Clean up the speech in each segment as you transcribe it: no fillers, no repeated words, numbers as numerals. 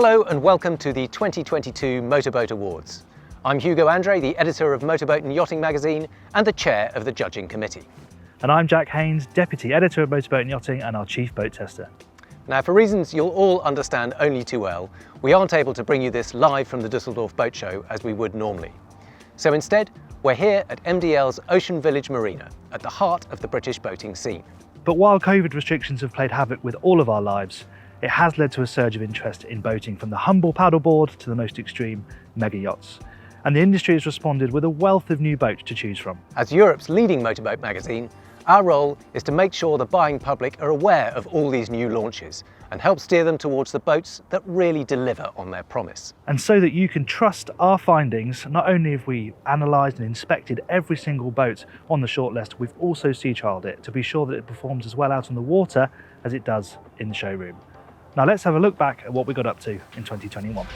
Hello and welcome to the 2022 Motorboat Awards. I'm Hugo Andreae, the editor of Motorboat and Yachting magazine and the chair of the judging committee. And I'm Jack Haines, deputy editor of Motorboat and Yachting and our chief boat tester. Now, for reasons you'll all understand only too well, we aren't able to bring you this live from the Düsseldorf Boat Show as we would normally. So instead, we're here at MDL's Ocean Village Marina, at the heart of the British boating scene. But while COVID restrictions have played havoc with all of our lives, it has led to a surge of interest in boating, from the humble paddleboard to the most extreme mega yachts. And the industry has responded with a wealth of new boats to choose from. As Europe's leading motorboat magazine, our role is to make sure the buying public are aware of all these new launches and help steer them towards the boats that really deliver on their promise. And so that you can trust our findings, not only have we analysed and inspected every single boat on the shortlist, we've also sea trialled it to be sure that it performs as well out on the water as it does in the showroom. Now let's have a look back at what we got up to in 2021.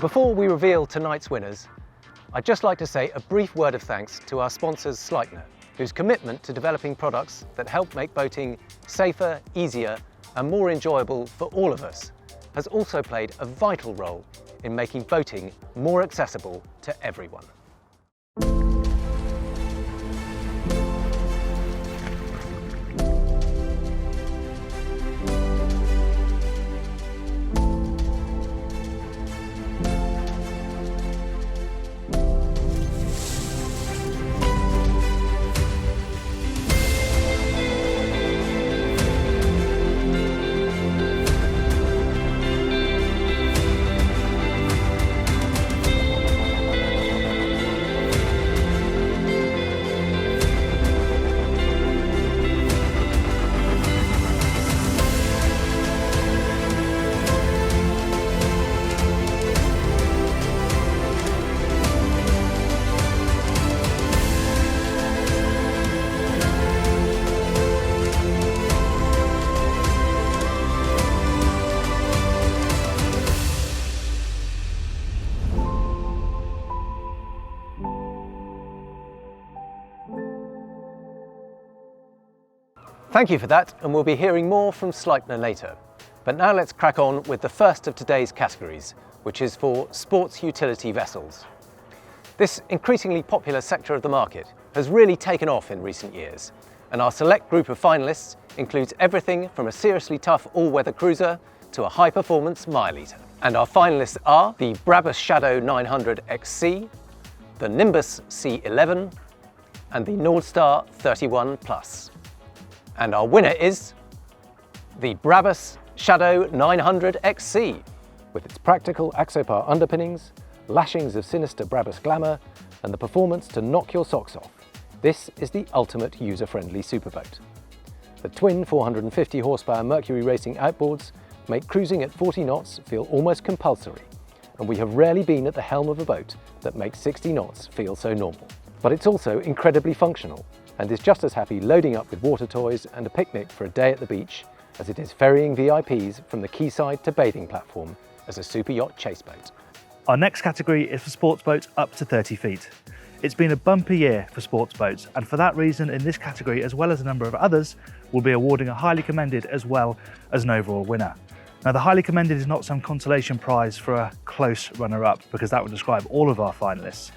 Before we reveal tonight's winners, I'd just like to say a brief word of thanks to our sponsors Sleipner, whose commitment to developing products that help make boating safer, easier and more enjoyable for all of us has also played a vital role in making boating more accessible to everyone. Thank you for that, and we'll be hearing more from Sleipner later. But now let's crack on with the first of today's categories, which is for sports utility vessels. This increasingly popular sector of the market has really taken off in recent years, and our select group of finalists includes everything from a seriously tough all-weather cruiser to a high-performance mile-eater. And our finalists are the Brabus Shadow 900 XC, the Nimbus C11, and the Nordstar 31 Plus. And our winner is the Brabus Shadow 900 XC. With its practical Axopar underpinnings, lashings of sinister Brabus glamour, and the performance to knock your socks off, this is the ultimate user-friendly superboat. The twin 450 horsepower Mercury racing outboards make cruising at 40 knots feel almost compulsory, and we have rarely been at the helm of a boat that makes 60 knots feel so normal. But it's also incredibly functional, and is just as happy loading up with water toys and a picnic for a day at the beach as it is ferrying VIPs from the quayside to bathing platform as a super yacht chase boat. Our next category is for sports boats up to 30 feet. It's been a bumpy year for sports boats, and for that reason in this category, as well as a number of others, we'll be awarding a highly commended as well as an overall winner. Now, the highly commended is not some consolation prize for a close runner-up, because that would describe all of our finalists.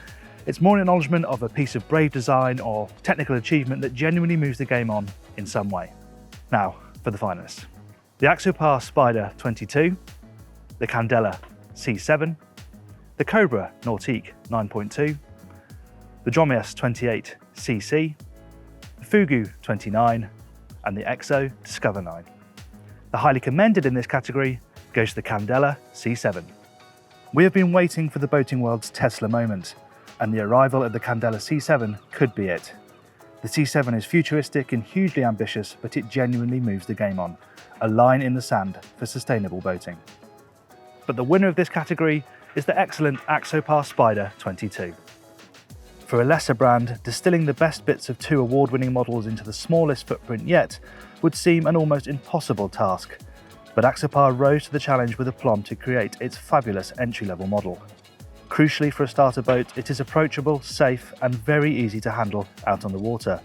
It's more an acknowledgement of a piece of brave design or technical achievement that genuinely moves the game on in some way. Now, for the finalists. The Axopar Spyder 22, the Candela C-7, the Cobra Nautique 9.2, the Dromos 28 CC, the Fugu 29, and the Exo Discover 9. The highly commended in this category goes to the Candela C-7. We have been waiting for the boating world's Tesla moment, and the arrival of the Candela C-7 could be it. The C-7 is futuristic and hugely ambitious, but it genuinely moves the game on, a line in the sand for sustainable boating. But the winner of this category is the excellent Axopar Spyder 22. For a lesser brand, distilling the best bits of two award-winning models into the smallest footprint yet would seem an almost impossible task, but Axopar rose to the challenge with aplomb to create its fabulous entry-level model. Crucially for a starter boat, it is approachable, safe and very easy to handle out on the water,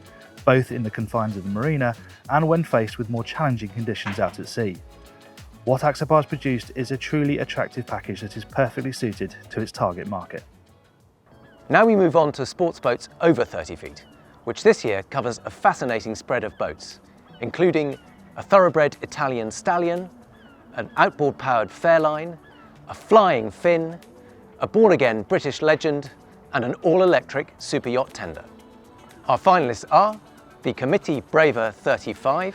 both in the confines of the marina and when faced with more challenging conditions out at sea. What Axopar has produced is a truly attractive package that is perfectly suited to its target market. Now we move on to sports boats over 30 feet, which this year covers a fascinating spread of boats, including a thoroughbred Italian stallion, an outboard-powered Fairline, a flying Finn, a born-again British legend, and an all-electric super yacht tender. Our finalists are the Comitti Breva 35,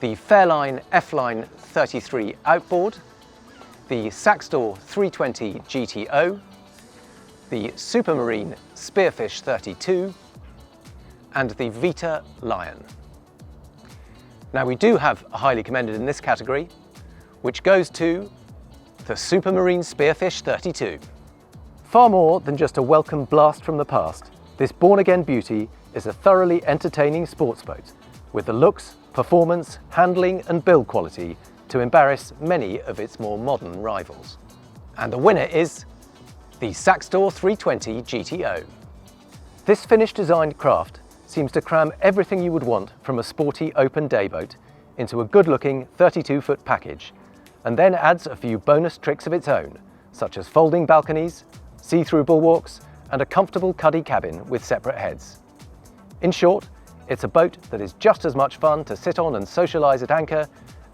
the Fairline F-Line 33 outboard, the Saxdor 320 GTO, the Supermarine Spearfish 32, and the Vita Lion. Now we do have a highly commended in this category, which goes to the Supermarine Spearfish 32. Far more than just a welcome blast from the past, this born-again beauty is a thoroughly entertaining sports boat with the looks, performance, handling and build quality to embarrass many of its more modern rivals. And the winner is the Saxdor 320 GTO. This Finnish-designed craft seems to cram everything you would want from a sporty open day boat into a good-looking 32-foot package, and then adds a few bonus tricks of its own, such as folding balconies, see-through bulwarks, and a comfortable cuddy cabin with separate heads. In short, it's a boat that is just as much fun to sit on and socialise at anchor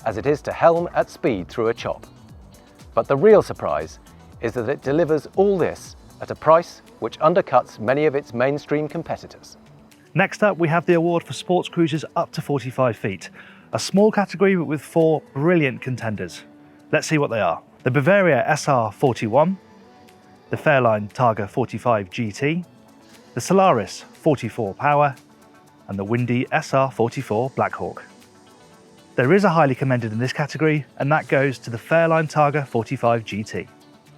as it is to helm at speed through a chop. But the real surprise is that it delivers all this at a price which undercuts many of its mainstream competitors. Next up, we have the award for sports cruisers up to 45 feet, a small category but with 4 brilliant contenders. Let's see what they are. The Bavaria SR41, the Fairline Targa 45 GT, the Solaris 44 Power, and the windy SR44 Blackhawk. There is a highly commended in this category, and that goes to the Fairline Targa 45 GT.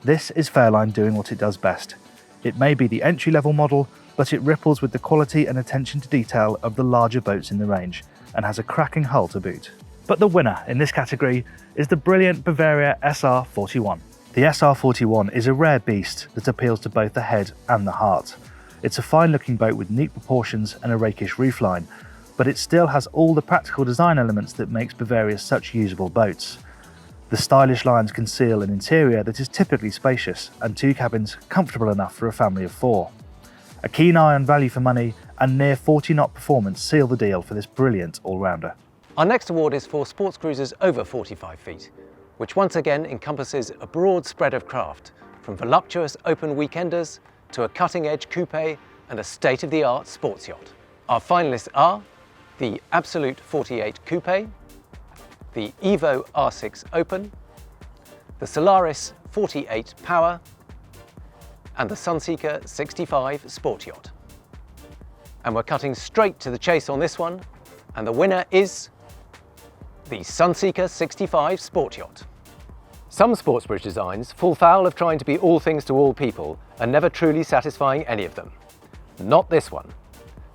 This is Fairline doing what it does best. It may be the entry-level model, but it ripples with the quality and attention to detail of the larger boats in the range, and has a cracking hull to boot. But the winner in this category is the brilliant Bavaria SR41. The SR41 is a rare beast that appeals to both the head and the heart. It's a fine-looking boat with neat proportions and a rakish roofline, but it still has all the practical design elements that makes Bavaria such usable boats. The stylish lines conceal an interior that is typically spacious, and 2 cabins comfortable enough for a family of 4. A keen eye on value for money and near 40-knot performance seal the deal for this brilliant all-rounder. Our next award is for sports cruisers over 45 feet, which once again encompasses a broad spread of craft, from voluptuous open weekenders to a cutting-edge coupe and a state-of-the-art sports yacht. Our finalists are the Absolute 48 Coupe, the Evo R6 Open, the Solaris 48 Power, and the Sunseeker 65 Sport Yacht. And we're cutting straight to the chase on this one, and the winner is the Sunseeker 65 Sport Yacht. Some sports bridge designs fall foul of trying to be all things to all people and never truly satisfying any of them. Not this one.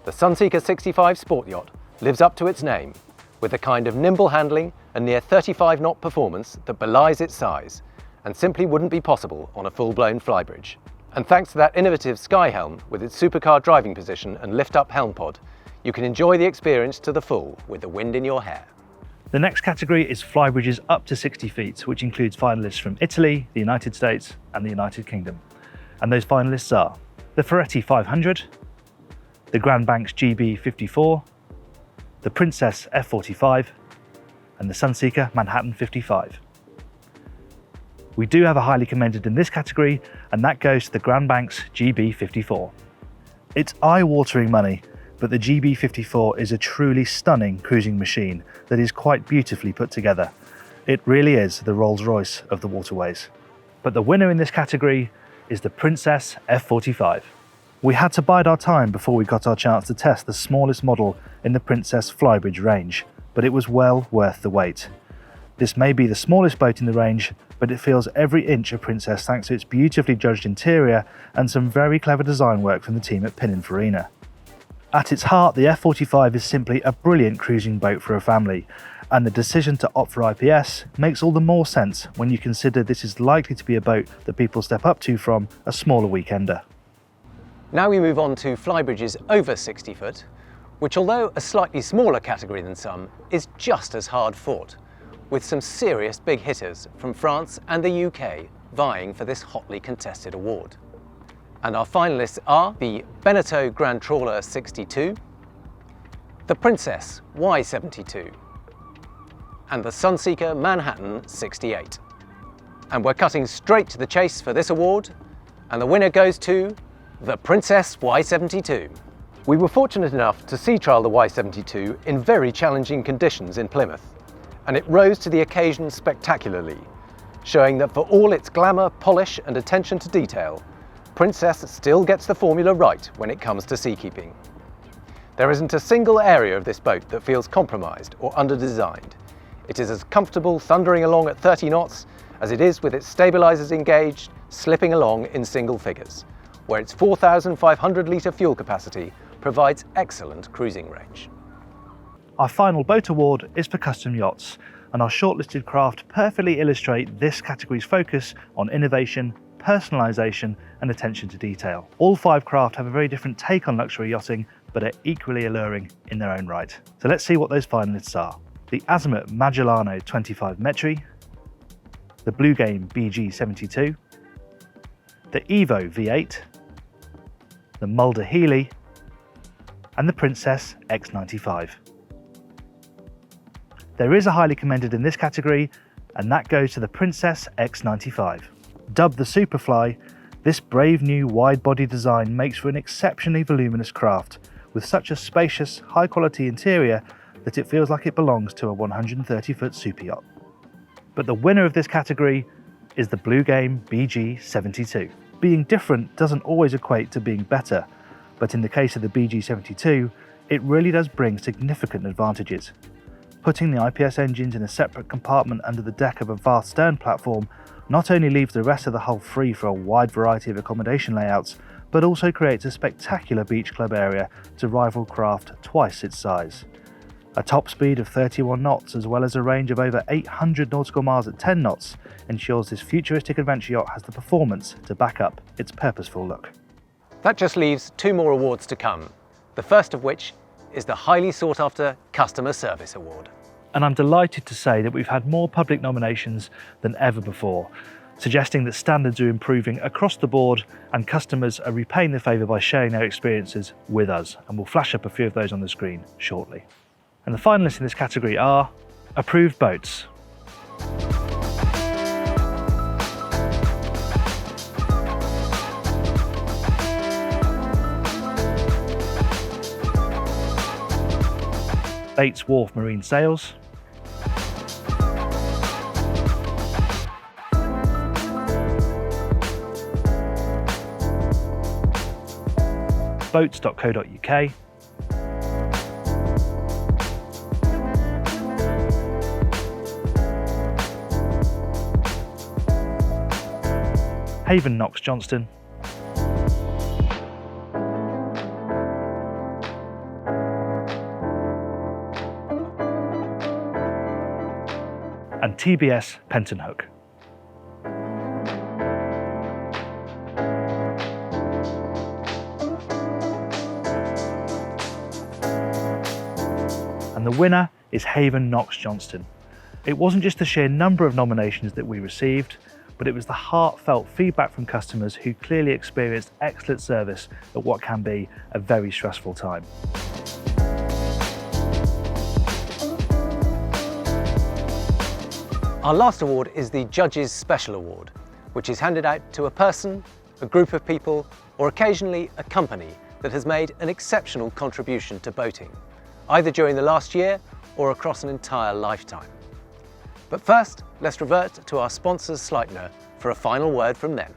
The Sunseeker 65 Sport Yacht lives up to its name, with the kind of nimble handling and near 35-knot performance that belies its size, and simply wouldn't be possible on a full-blown flybridge. And thanks to that innovative sky helm with its supercar driving position and lift-up helm pod, you can enjoy the experience to the full with the wind in your hair. The next category is flybridges up to 60 feet, which includes finalists from Italy, the United States and the United Kingdom. And those finalists are the Ferretti 500, the Grand Banks GB54, the Princess F45 and the Sunseeker Manhattan 55. We do have a highly commended in this category, and that goes to the Grand Banks GB54. It's eye-watering money, but the GB54 is a truly stunning cruising machine that is quite beautifully put together. It really is the Rolls-Royce of the waterways. But the winner in this category is the Princess F45. We had to bide our time before we got our chance to test the smallest model in the Princess Flybridge range, but it was well worth the wait. This may be the smallest boat in the range, but it feels every inch a Princess thanks to its beautifully judged interior and some very clever design work from the team at Pininfarina. At its heart, the F45 is simply a brilliant cruising boat for a family, and the decision to opt for IPS makes all the more sense when you consider this is likely to be a boat that people step up to from a smaller weekender. Now we move on to flybridges over 60 foot, which although a slightly smaller category than some, is just as hard fought, with some serious big hitters from France and the UK vying for this hotly contested award. And our finalists are the Beneteau Grand Trawler 62, the Princess Y72, and the Sunseeker Manhattan 68. And we're cutting straight to the chase for this award, and the winner goes to the Princess Y72. We were fortunate enough to sea trial the Y72 in very challenging conditions in Plymouth, and it rose to the occasion spectacularly, showing that for all its glamour, polish and attention to detail, Princess still gets the formula right when it comes to seakeeping. There isn't a single area of this boat that feels compromised or under-designed. It is as comfortable thundering along at 30 knots as it is with its stabilisers engaged, slipping along in single figures, where its 4,500 litre fuel capacity provides excellent cruising range. Our final boat award is for custom yachts, and our shortlisted craft perfectly illustrate this category's focus on innovation, personalisation and attention to detail. All 5 craft have a very different take on luxury yachting, but are equally alluring in their own right. So let's see what those finalists are. The Azimut Magellano 25 Metri, the Bluegame BG72, the Evo V8, the Mulder Heeley, and the Princess X95. There is a highly commended in this category, and that goes to the Princess X95. Dubbed the Superfly, this brave new wide-body design makes for an exceptionally voluminous craft, with such a spacious, high-quality interior that it feels like it belongs to a 130-foot super yacht. But the winner of this category is the Bluegame BG72. Being different doesn't always equate to being better, but in the case of the BG72, it really does bring significant advantages. Putting the IPS engines in a separate compartment under the deck of a vast stern platform not only leaves the rest of the hull free for a wide variety of accommodation layouts, but also creates a spectacular beach club area to rival craft twice its size. A top speed of 31 knots as well as a range of over 800 nautical miles at 10 knots ensures this futuristic adventure yacht has the performance to back up its purposeful look. That just leaves 2 more awards to come, the first of which is the highly sought after Customer Service Award. And I'm delighted to say that we've had more public nominations than ever before, suggesting that standards are improving across the board and customers are repaying the favour by sharing their experiences with us, and we'll flash up a few of those on the screen shortly. And the finalists in this category are Approved Boats, Bates Wharf Marine Sales, boats.co.uk, Haven Knox Johnston, and TBS Penton Hook. And the winner is Haven Knox Johnston. It wasn't just the sheer number of nominations that we received, but it was the heartfelt feedback from customers who clearly experienced excellent service at what can be a very stressful time. Our last award is the Judges Special Award, which is handed out to a person, a group of people, or occasionally a company that has made an exceptional contribution to boating, either during the last year or across an entire lifetime. But first, let's revert to our sponsors Sleipner for a final word from them.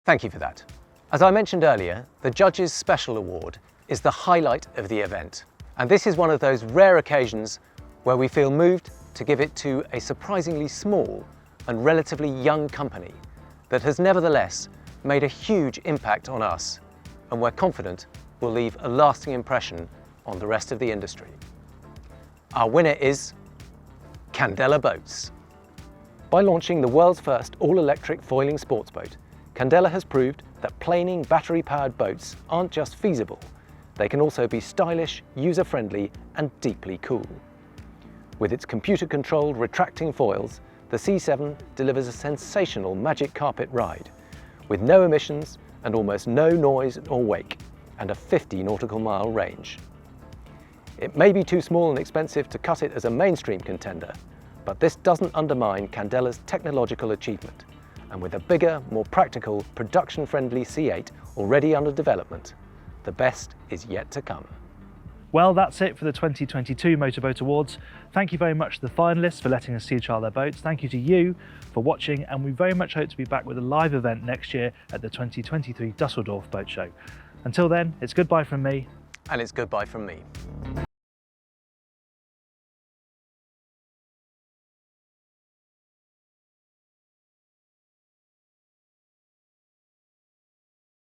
Thank you for that. As I mentioned earlier, the Judges' Special Award is the highlight of the event. And this is one of those rare occasions where we feel moved to give it to a surprisingly small and relatively young company that has nevertheless made a huge impact on us, and we're confident will leave a lasting impression on the rest of the industry. Our winner is Candela Boats. By launching the world's first all-electric foiling sports boat, Candela has proved that planing battery-powered boats aren't just feasible, they can also be stylish, user-friendly and deeply cool. With its computer-controlled retracting foils, the C7 delivers a sensational magic carpet ride, with no emissions and almost no noise or wake, and a 50 nautical mile range. It may be too small and expensive to cut it as a mainstream contender, but this doesn't undermine Candela's technological achievement. And with a bigger, more practical, production-friendly C8 already under development, the best is yet to come. Well, that's it for the 2022 Motorboat Awards. Thank you very much to the finalists for letting us see trial their boats. Thank you to you for watching, and we very much hope to be back with a live event next year at the 2023 Dusseldorf Boat Show. Until then, it's goodbye from me. And it's goodbye from me.